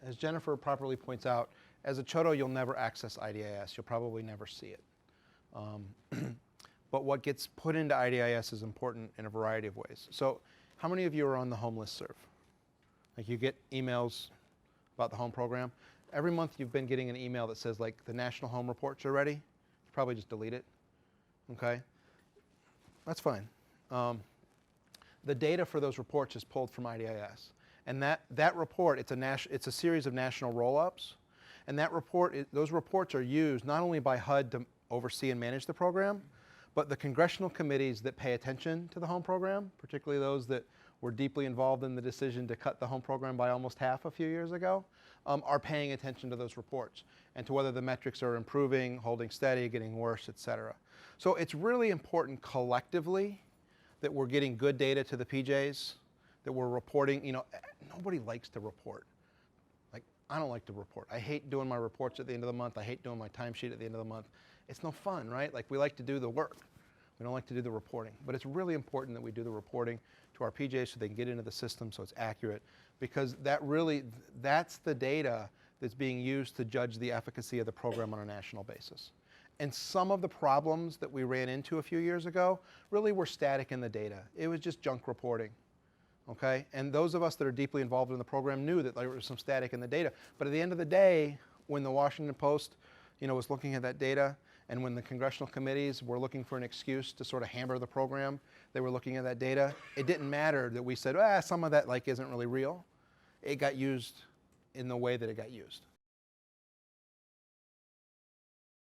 as Jennifer properly points out, as a CHDO, you'll never access IDIS. You'll probably never see it. But what gets put into IDIS is important in a variety of ways. So how many of you are on the home listserv? Like you get emails about the home program. Every month you've been getting an email that says like the national home reports are ready. You probably just delete it. Okay? That's fine. The data for those reports is pulled from IDIS. And that report, it's a series of national roll-ups. And that report, those reports are used not only by HUD to oversee and manage the program, but the congressional committees that pay attention to the home program, particularly those that were deeply involved in the decision to cut the home program by almost half a few years ago, are paying attention to those reports and to whether the metrics are improving, holding steady, getting worse, et cetera. So it's really important collectively that we're getting good data to the PJs, that we're reporting. You know, nobody likes to report. Like, I don't like to report. I hate doing my reports at the end of the month. I hate doing my timesheet at the end of the month. It's no fun, right? Like, we like to do the work. We don't like to do the reporting. But it's really important that we do the reporting to our PJs so they can get into the system so it's accurate, because that's the data that's being used to judge the efficacy of the program on a national basis. And some of the problems that we ran into a few years ago really were static in the data. It was just junk reporting, okay? And those of us that are deeply involved in the program knew that there was some static in the data. But at the end of the day, when the Washington Post, was looking at that data, and when the congressional committees were looking for an excuse to sort of hammer the program, they were looking at that data. It didn't matter that we said, some of that isn't really real. It got used in the way that it got used.